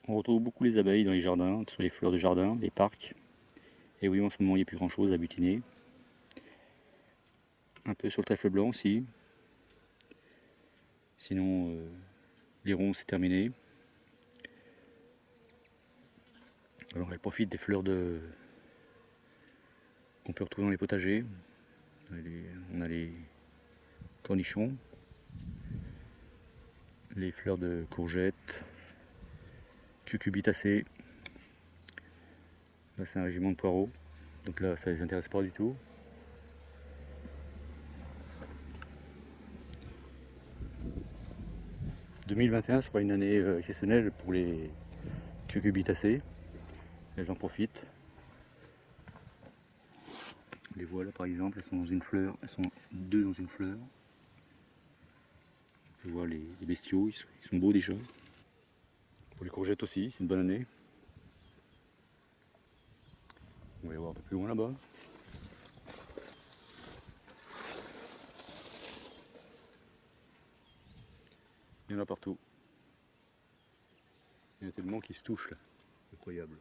On retrouve beaucoup les abeilles dans les jardins, sur les fleurs de jardin, les parcs. Et oui, en ce moment, il n'y a plus grand chose à butiner. Un peu sur le trèfle blanc aussi. Sinon, les ronces, c'est terminé. Alors, elle profite des fleurs qu'on peut retrouver dans les potagers. On a les cornichons, les fleurs de courgettes, cucurbitacées. Là, c'est un régiment de poireaux. Donc là, ça les intéresse pas du tout. « 2021 sera une année exceptionnelle pour les cucurbitacées. Elles en profitent. On les voit là par exemple, elles sont dans une fleur, elles sont deux dans une fleur. On voit les bestiaux, ils sont beaux déjà. Pour les courgettes aussi, c'est une bonne année. On va les voir un peu plus loin là-bas. Il y en a partout. Il y en a tellement qui se touchent là. Incroyable.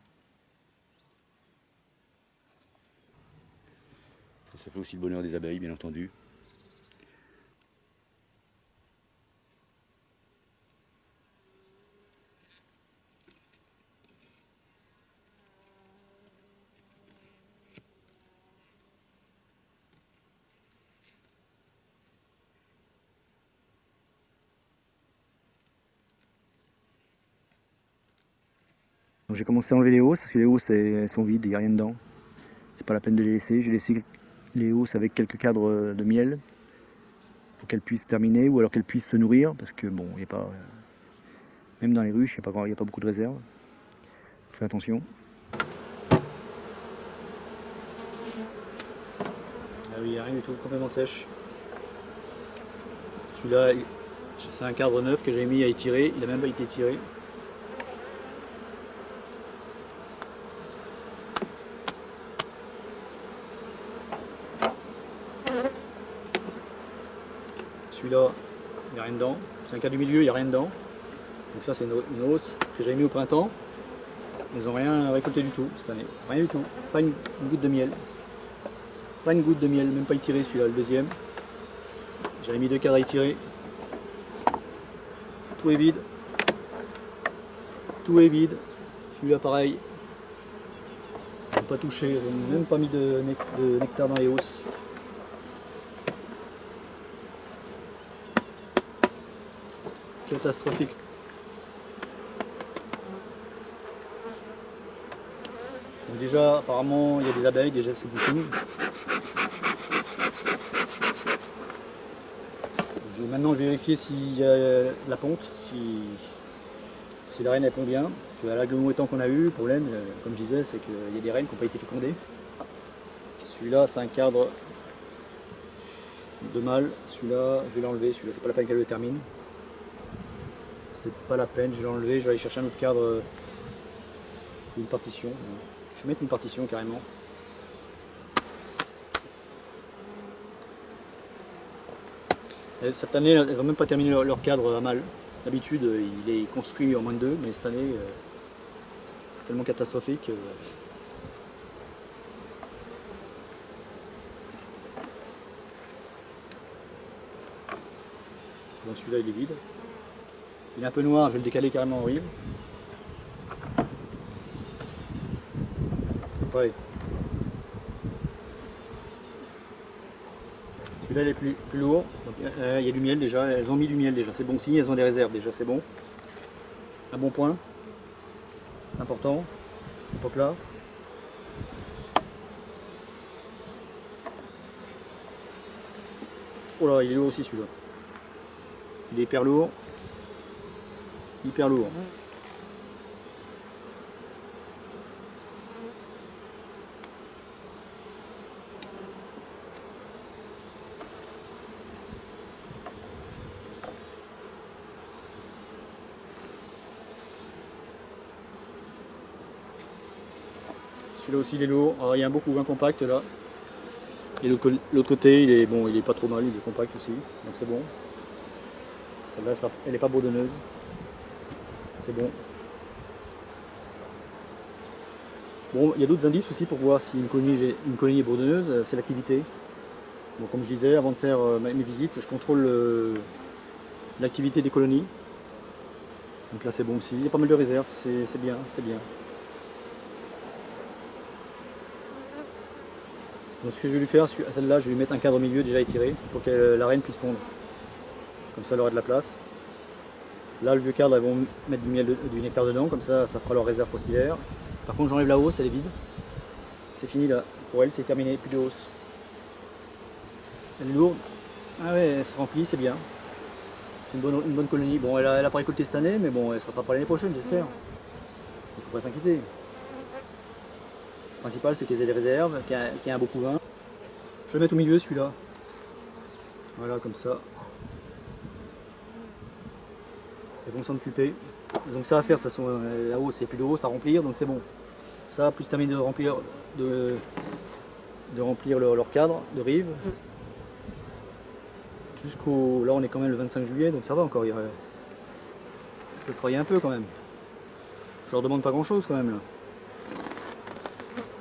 Et ça fait aussi le bonheur des abeilles, bien entendu. J'ai commencé à enlever les hausses parce que les hausses elles sont vides, il n'y a rien dedans. C'est pas la peine de les laisser. J'ai laissé les hausses avec quelques cadres de miel pour qu'elles puissent terminer ou alors qu'elles puissent se nourrir parce que bon, il n'y a pas. Même dans les ruches, il n'y a pas beaucoup de réserve. Faut faire attention. Ah oui, il n'y a rien du tout, complètement sèche. Celui-là, c'est un cadre neuf que j'avais mis à étirer, il n'a même pas été étiré. Celui-là, il n'y a rien dedans. C'est un cadre du milieu, il n'y a rien dedans. Donc ça, c'est une hausse que j'avais mis au printemps. Elles n'ont rien récolté du tout cette année. Rien du tout. Pas une goutte de miel. Pas une goutte de miel, même pas étiré celui-là, le deuxième. J'avais mis deux cadres à étirer. Tout est vide. Tout est vide. Celui-là pareil. Ils n'ont pas touché, ils n'ont même pas mis de nectar dans les hausses. Catastrophique. Donc déjà, apparemment, il y a des abeilles, déjà c'est bon signe. Je vais maintenant vérifier s'il y a la ponte, si la reine elle pond bien. Parce qu'à l'agglomération qu'on a eu, le problème, comme je disais, c'est qu'il y a des reines qui n'ont pas été fécondées. Celui-là, c'est un cadre de mâle. Celui-là, je vais l'enlever. Celui-là, c'est pas la peine qu'elle le termine. C'est pas la peine, je vais l'enlever. Je vais aller chercher un autre cadre, une partition. Je vais mettre une partition carrément. Et cette année, elles n'ont même pas terminé leur cadre à mâle. D'habitude, il est construit en moins de 2, mais cette année, c'est tellement catastrophique. Bon, celui-là, il est vide. Il est un peu noir, je vais le décaler carrément en rive. Pareil. Celui-là, il est plus lourd. Donc, il y a du miel déjà. Elles ont mis du miel déjà. C'est bon signe, elles ont des réserves déjà. C'est bon. Un bon point. C'est important. À cette époque-là. Oh là, il est lourd aussi celui-là. Il est hyper lourd. Hyper lourd. Celui-là aussi il est lourd. Alors, il y a un beaucoup moins compact là. Et l'autre côté il est bon, il est pas trop mal, il est compact aussi. Donc c'est bon. Celle-là elle n'est pas bourdonneuse. C'est bon. Bon, il y a d'autres indices aussi pour voir si une colonie est bourdonneuse, c'est l'activité. Bon, comme je disais, avant de faire mes visites, je contrôle l'activité des colonies. Donc là c'est bon aussi, il y a pas mal de réserves, c'est bien, c'est bien. Donc ce que je vais lui faire, à celle-là, je vais lui mettre un cadre au milieu déjà étiré pour que la reine puisse pondre. Comme ça elle aura de la place. Là le vieux cadre, elles vont mettre du nectar dedans, comme ça ça fera leur réserve post-hiver. Par contre j'enlève la hausse, elle est vide. C'est fini là, pour elle c'est terminé, plus de hausse. Elle est lourde. Ah ouais, elle se remplit, c'est bien. C'est une bonne colonie. Bon, elle a pas récolté cette année, mais bon, elle se rattrapera l'année prochaine, j'espère. Il ne faut pas s'inquiéter. Le principal, c'est qu'elles aient des réserves, qu'il y ait un beau couvain. Je vais le mettre au milieu, celui-là. Voilà, comme ça. Elles vont s'en occuper. Donc ça à faire, de toute façon, là-haut, c'est plus de hausse à remplir, donc c'est bon. Ça, plus terminer de remplir, leur cadre de rive. Là on est quand même le 25 juillet, donc ça va encore, je peux travailler un peu quand même. Je leur demande pas grand chose quand même là.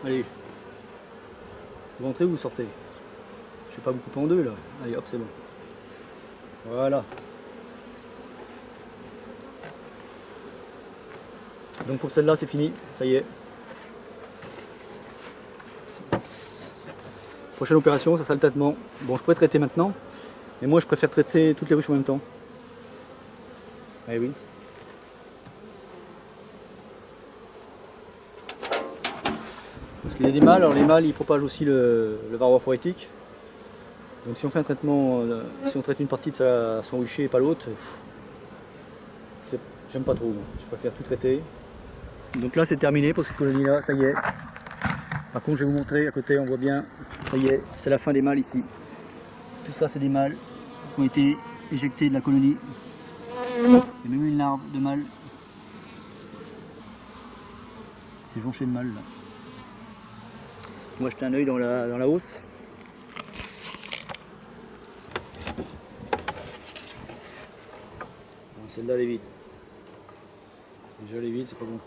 Allez, vous rentrez ou vous sortez? Je vais pas vous couper en deux là. Allez hop, c'est bon. Voilà. Donc pour celle-là c'est fini, ça y est. Prochaine opération, ça sera le traitement. Bon, je pourrais traiter maintenant, mais moi je préfère traiter toutes les ruches en même temps. Eh oui. Parce qu'il y a des mâles, alors les mâles ils propagent aussi le varroa phorétique. Donc si on fait un traitement, si on traite une partie de son rucher et pas l'autre, j'aime pas trop. Je préfère tout traiter. Donc là c'est terminé pour cette colonie là, ça y est. Par contre je vais vous montrer à côté, on voit bien, ça y est, c'est la fin des mâles ici. Tout ça c'est des mâles qui ont été éjectés de la colonie. Il y a même une larve de mâle. C'est jonché de mâle là. On va jeter un œil dans la hausse. Celle-là elle est vide. Déjà elle est vide, c'est pas bon.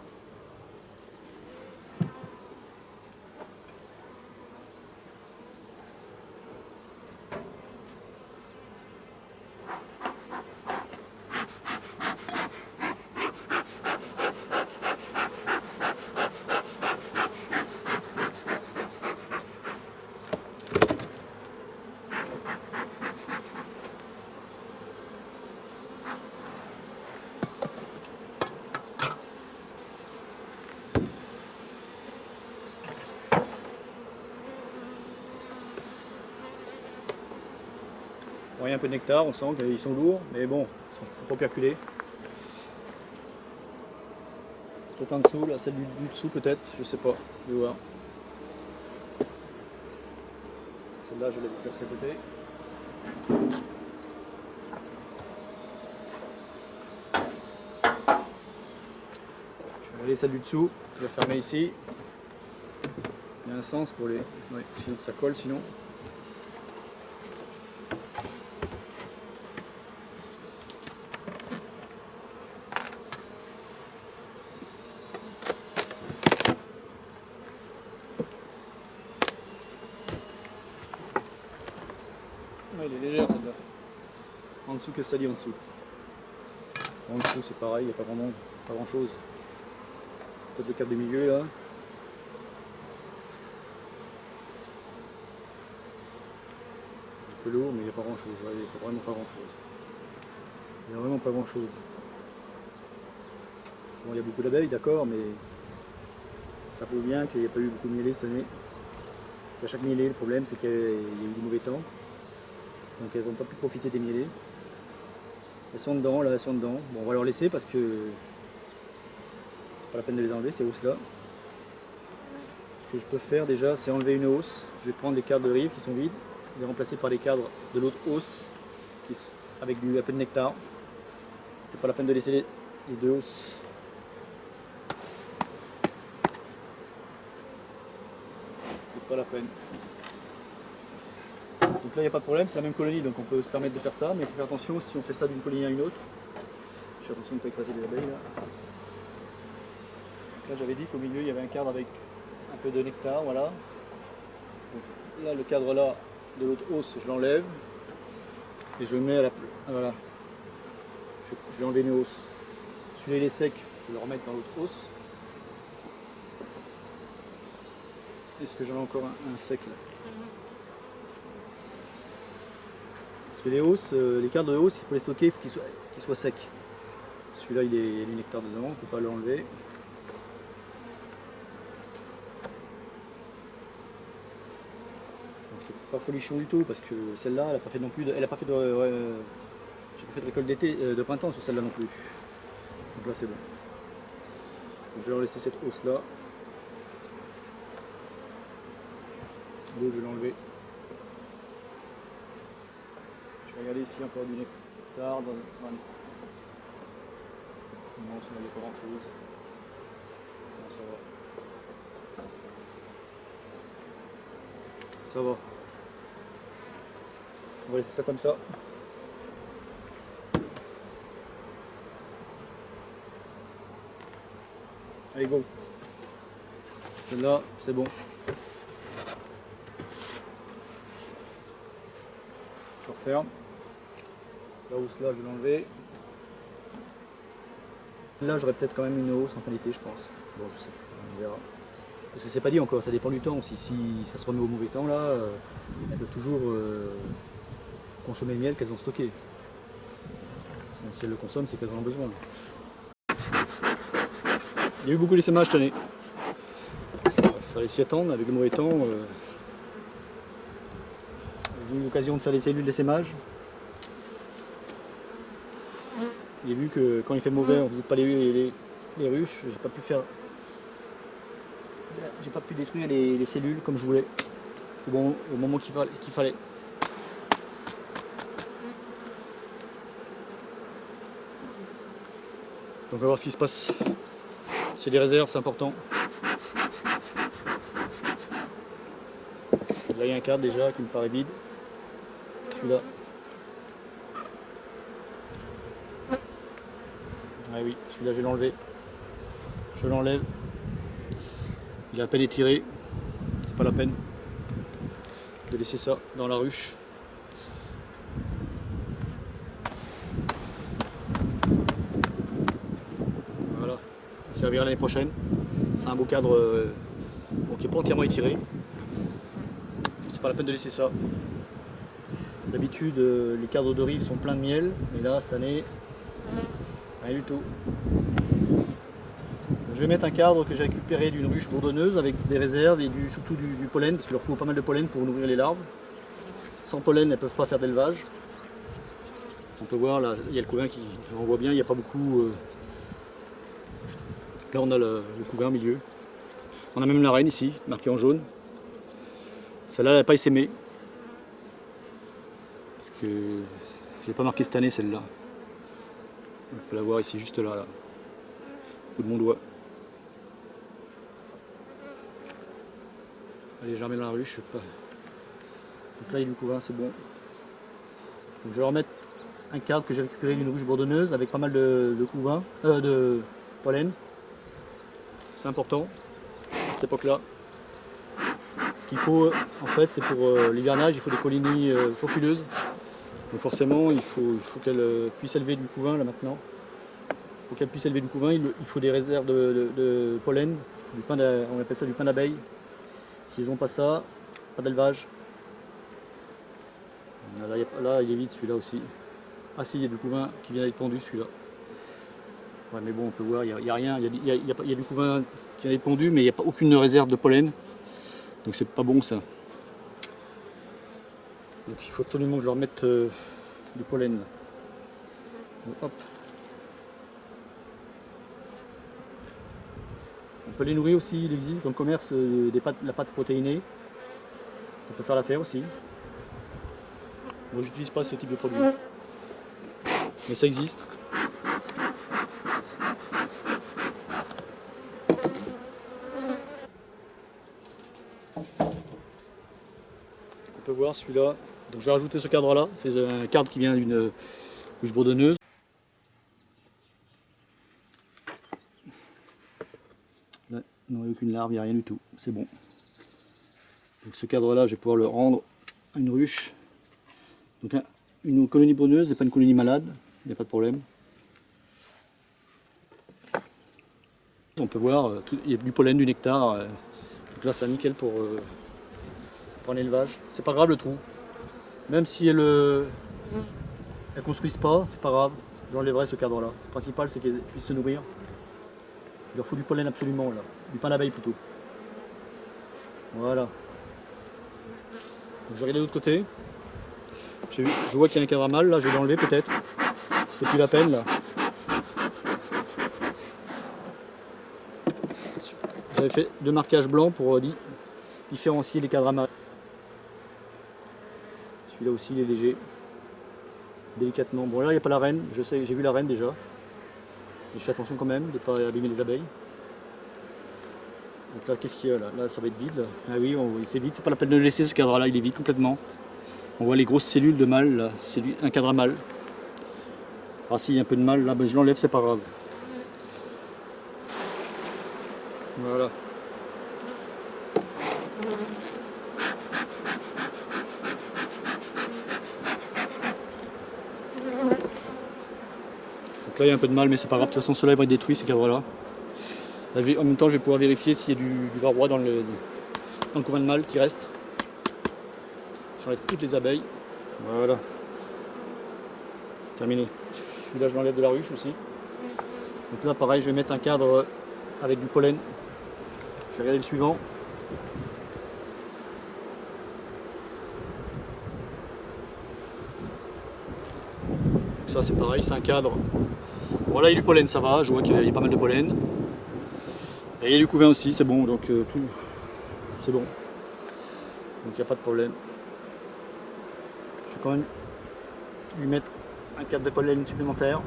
Bon, il y a un peu de nectar, on sent qu'ils sont lourds, mais bon, ils sont pas perculés. Peut-être en dessous, là, celle du dessous peut-être, je sais pas, je vais voir. Celle-là, je l'ai placée à côté. Je vais regarder celle du dessous, je vais fermer ici. Il y a un sens pour les... Ouais, sinon ça colle sinon. Ouais, il est légère celle-là. En dessous, qu'est-ce que ça dit en dessous? En dessous c'est pareil, il n'y a pas vraiment pas grand chose. Peut-être le cadre du milieu là. Un peu lourd mais il n'y a pas grand chose, ouais, il n'y a vraiment pas grand chose. Il n'y a vraiment pas grand chose. Bon, il y a beaucoup d'abeilles d'accord, mais ça prouve bien qu'il n'y a pas eu beaucoup de mielés cette année. À chaque mielé, le problème c'est qu'il y a eu du mauvais temps. Donc elles n'ont pas pu profiter des mielés. Elles sont dedans, là elles sont dedans. Bon, on va leur laisser parce que c'est pas la peine de les enlever ces hausses là. Ce que je peux faire déjà c'est enlever une hausse. Je vais prendre les cadres de rive qui sont vides, les remplacer par les cadres de l'autre hausse avec un peu de nectar. C'est pas la peine de laisser les deux hausses. C'est pas la peine. Donc là il n'y a pas de problème, c'est la même colonie donc on peut se permettre de faire ça, mais il faut faire attention si on fait ça d'une colonie à une autre. Je fais attention de ne pas écraser les abeilles là. Là j'avais dit qu'au milieu il y avait un cadre avec un peu de nectar, voilà. Donc, là, le cadre là de l'autre hausse, je l'enlève et je mets à la voilà. Je vais enlever une hausse. Celui-là il est sec, je vais le remettre dans l'autre hausse. Est-ce que j'en ai encore un sec là? Parce que les hausses, les cadres de hausse, pour les stocker, il faut qu'ils soient secs. Celui-là il y a du nectar dedans, on ne peut pas l'enlever. C'est pas folichon du tout parce que celle-là, elle n'a pas fait non plus de, elle a pas fait de, j'ai pas fait de récolte d'été, de printemps sur celle-là non plus. Donc là c'est bon. Donc, je vais leur laisser cette hausse là. L'eau je vais l'enlever. Je vais regarder s'il y a encore du nectar dans les... Non, sinon il n'y a pas grand chose. Non, ça va. Ça va. On va laisser ça comme ça. Allez go. Celle-là, c'est bon. Je referme. La hausse là, je vais l'enlever. Là, j'aurais peut-être quand même une hausse en fin d'été, je pense. Bon, je sais, on verra. Parce que c'est pas dit encore, ça dépend du temps aussi. Si ça se remet au mauvais temps, là, elles peuvent toujours consommer le miel qu'elles ont stocké. Sinon, si elles le consomment, c'est qu'elles en ont besoin. Il y a eu beaucoup d'essaimages cette année. Il fallait s'y attendre avec le mauvais temps. J'ai eu l'occasion de faire des cellules d'essaimage. J'ai vu que quand il fait mauvais, on ne faisait pas les ruches. J'ai pas pu détruire les cellules comme je voulais au moment qu'il fallait. Donc on va voir ce qui se passe. C'est des réserves, c'est important. Là il y a un cadre déjà qui me paraît vide. Celui-là. Ah oui, celui-là je vais l'enlever. Je l'enlève. Il a à peine étiré. C'est pas la peine de laisser ça dans la ruche. Voilà. Ça servira l'année prochaine. C'est un beau cadre qui n'est pas entièrement étiré. C'est pas la peine de laisser ça. D'habitude, les cadres de riz sont pleins de miel, mais là, cette année, rien du tout. Je vais mettre un cadre que j'ai récupéré d'une ruche bourdonneuse avec des réserves et surtout du pollen, parce qu'il leur faut pas mal de pollen pour nourrir les larves. Sans pollen, elles ne peuvent pas faire d'élevage. On peut voir, là, il y a le couvain on voit bien, il n'y a pas beaucoup. Là, on a le couvain au milieu. On a même la reine ici, marquée en jaune. Celle-là, elle n'a pas essaimé. Parce que je n'ai pas marqué cette année celle-là. On peut la voir ici, juste là, au bout de mon doigt. Allez, je la remets dans la ruche. Donc là, il y a du couvain, c'est bon. Donc, je vais leur mettre un cadre que j'ai récupéré d'une ruche bourdonneuse avec pas mal de couvain, de pollen. C'est important à cette époque-là. Ce qu'il faut, en fait, c'est pour l'hivernage, il faut des colonies populeuses. Donc forcément, il faut qu'elles puissent élever du couvain là maintenant. Pour qu'elles puissent élever du couvain, il faut des réserves de pollen, on appelle ça du pain d'abeille. S'ils n'ont pas ça, pas d'élevage. Là, il est vide celui-là aussi. Ah si, il y a du couvain qui vient d'être pondu celui-là. Ouais, mais bon, on peut voir, il n'y a rien. Il y a du couvain qui vient d'être pondu, mais il n'y a pas aucune réserve de pollen. Donc c'est pas bon ça. Donc il faut absolument que je leur mette du pollen. Donc, hop. On peut les nourrir aussi, il existe dans le commerce la pâte protéinée. Ça peut faire l'affaire aussi. Moi j'utilise pas ce type de produit. Mais ça existe. On peut voir celui-là. Donc je vais rajouter ce cadre là. C'est un cadre qui vient d'une ruche bourdonneuse. Là, Non, il n'y a aucune larve, il n'y a rien du tout, c'est bon. Donc ce cadre-là, je vais pouvoir le rendre à une ruche. Donc une colonie bonneuse, c'est pas une colonie malade, il n'y a pas de problème. On peut voir, il y a du pollen, du nectar. Donc là, c'est nickel pour un élevage. C'est pas grave le trou. Même si elles ne construisent pas, c'est pas grave. J'enlèverai ce cadre-là. Le principal, c'est qu'elles puissent se nourrir. Il leur faut du pollen absolument, là. Du pain d'abeille plutôt. Voilà. Donc, je vais regarder de l'autre côté. Je vois qu'il y a un cadre à mâle, là, je vais l'enlever peut-être. C'est plus la peine, là. J'avais fait 2 marquages blancs pour différencier les cadres à mâle. Celui-là aussi, il est léger. Délicatement. Bon, là, il n'y a pas la reine. Je sais, j'ai vu la reine déjà. Mais je fais attention quand même de ne pas abîmer les abeilles. Donc là, qu'est-ce qu'il y a là? Là, ça va être vide. Là. Ah oui, c'est vide. C'est pas la peine de le laisser, ce cadre-là. Il est vide complètement. On voit les grosses cellules de mâle. Là. C'est un cadre à mâle. Ah, s'il y a un peu de mâle, là, ben, je l'enlève, c'est pas grave. Voilà. Donc là, il y a un peu de mâle, mais c'est pas grave. De toute façon, ceux-là, ils vont être détruits, ces cadres-là. Là, en même temps, je vais pouvoir vérifier s'il y a du varroa dans le couvain de mâle qui reste. J'enlève toutes les abeilles. Voilà. Terminé. Celui-là, je l'enlève de la ruche aussi. Donc là, pareil, je vais mettre un cadre avec du pollen. Je vais regarder le suivant. Donc ça, c'est pareil, c'est un cadre. Voilà, il y a du pollen, ça va. Je vois qu'il y a pas mal de pollen. Et il y a du couvain aussi, c'est bon. Donc tout, c'est bon. Donc il n'y a pas de problème. Je vais quand même lui mettre un cadre de pollen supplémentaire.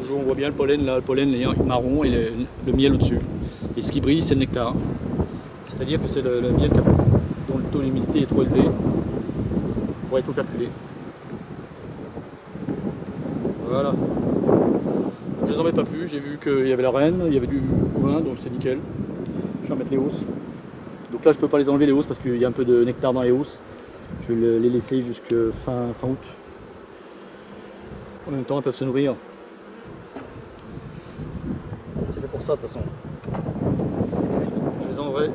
Toujours on voit bien le pollen là, le pollen est marron et le miel au-dessus. Et ce qui brille, c'est le nectar. C'est-à-dire que c'est le miel dont le taux d'humidité est trop élevé pour être tout calculé. Voilà. Je les embête pas plus, j'ai vu qu'il y avait la reine, il y avait du couvain, donc c'est nickel. Je vais remettre les hausses. Donc là je peux pas les enlever les hausses parce qu'il y a un peu de nectar dans les hausses. Je vais les laisser jusqu'à fin août. En même temps elles peuvent se nourrir. C'est fait pour ça de toute façon.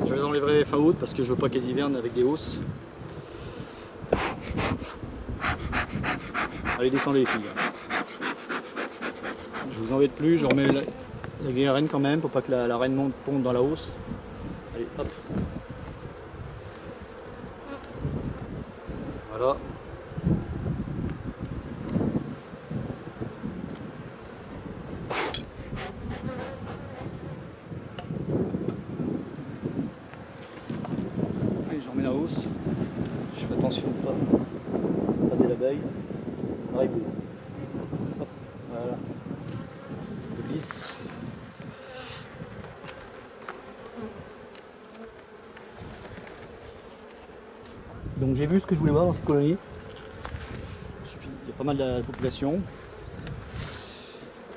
Je les enlèverai fin août parce que je veux pas qu'elles hivernent avec des hausses. Allez, descendez les filles. Je vous embête plus, je remets la vieille reine quand même pour pas que la reine ponde dans la hausse. Allez, hop. Voilà. Allez, je remets la hausse. Je fais attention de pas rater l'abeille. Pareil, hop, voilà. Je glisse. Donc j'ai vu ce que je voulais voir dans cette colonie. Il y a pas mal de population.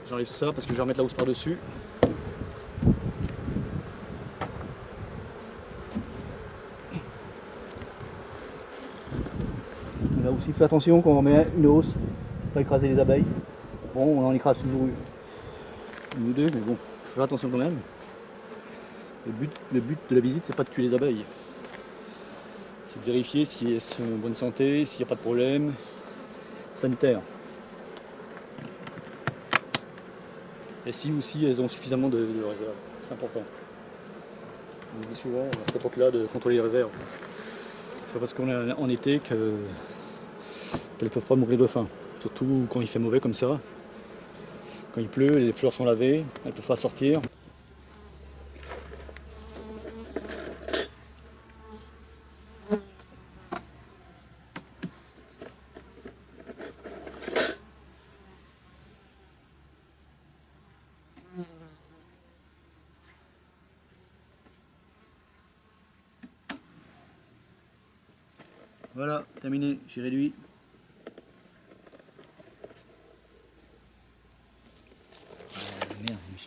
J'enlève ça parce que je vais remettre la housse par-dessus. Là aussi, fais attention quand on met une hausse, pas écraser les abeilles. Bon, on en écrase toujours une ou deux, mais bon, je fais attention quand même. Le but de la visite, c'est pas de tuer les abeilles. C'est de vérifier si elles sont en bonne santé, s'il n'y a pas de problème sanitaire. Et si aussi elles ont suffisamment de réserves. C'est important. On dit souvent à cette époque-là de contrôler les réserves. C'est pas parce qu'on est en été qu'elles ne peuvent pas mourir de faim. Surtout quand il fait mauvais comme ça. Quand il pleut, les fleurs sont lavées, elles ne peuvent pas sortir. Voilà, terminé, j'ai réduit.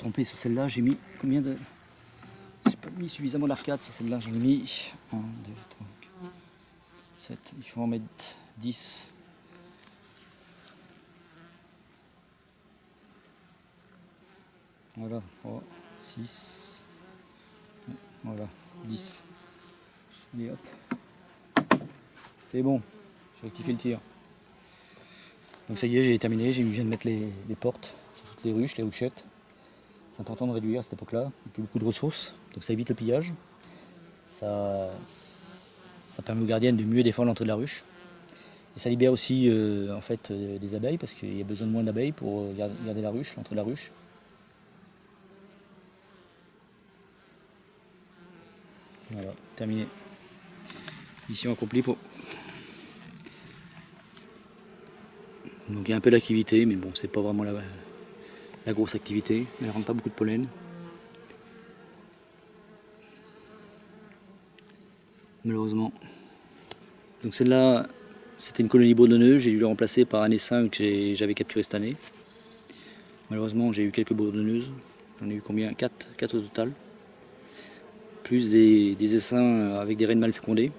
trompé sur celle-là, j'ai mis combien de... J'ai pas mis suffisamment d'arcade sur celle-là, j'en ai mis 1, 2, 3, 4, 7, il faut en mettre 10. Voilà, 3, 6, voilà, 10. Et hop. C'est bon, j'ai rectifié le tir. Donc ça y est, j'ai terminé, je viens de mettre les portes sur toutes les ruches, les ruchettes. C'est important de réduire à cette époque-là, il n'y a plus beaucoup de ressources, donc ça évite le pillage. Ça permet aux gardiennes de mieux défendre l'entrée de la ruche. Et ça libère aussi en fait, des abeilles, parce qu'il y a besoin de moins d'abeilles pour garder la ruche, l'entrée de la ruche. Voilà, terminé. Mission accomplie pour... Donc il y a un peu d'activité, mais bon, c'est pas vraiment la grosse activité. Elle ne rentre pas beaucoup de pollen. Malheureusement. Donc celle-là, c'était une colonie bourdonneuse. J'ai dû la remplacer par un essaim que j'avais capturé cette année. Malheureusement, j'ai eu quelques bourdonneuses. J'en ai eu combien? 4 au total. Plus des essaims avec des reines mal fécondées.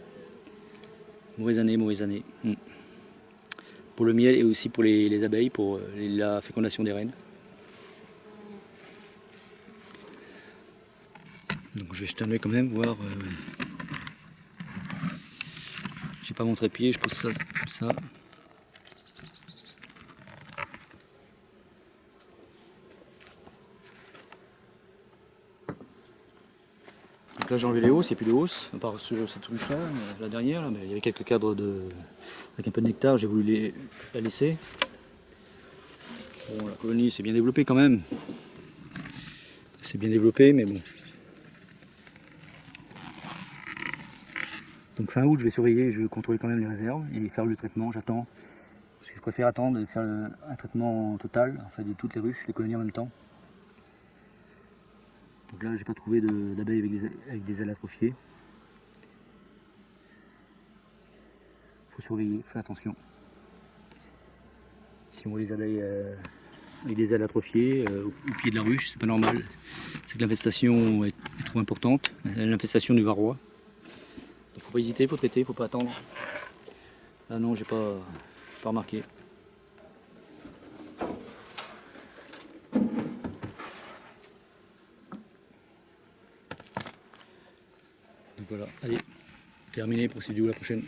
Mauvaise année, mauvaise année. Pour le miel et aussi pour les abeilles, pour la fécondation des reines. Donc je vais jeter un œil quand même, voir. J'ai pas mon trépied, je pose ça comme ça. Donc là j'ai enlevé les hausses, il n'y a plus de hausses, à part sur cette ruche là, la dernière, là, mais il y avait quelques cadres avec un peu de nectar, j'ai voulu la laisser. Bon, la colonie s'est bien développée quand même. C'est bien développé, mais bon. Donc fin août, je vais surveiller, je vais contrôler quand même les réserves et faire le traitement, j'attends. Parce que je préfère attendre de faire un traitement total, en fait de toutes les ruches, les colonies en même temps. Donc là, j'ai pas trouvé d'abeilles avec des ailes atrophiées. Faut surveiller, faire attention. Si on voit les abeilles avec des ailes atrophiées au pied de la ruche, c'est pas normal. C'est que l'infestation est trop importante, l'infestation du varroa. Il faut pas hésiter, il faut traiter, il faut pas attendre. Là non, j'ai pas remarqué. Donc voilà, allez, terminé pour cette vidéo, la prochaine.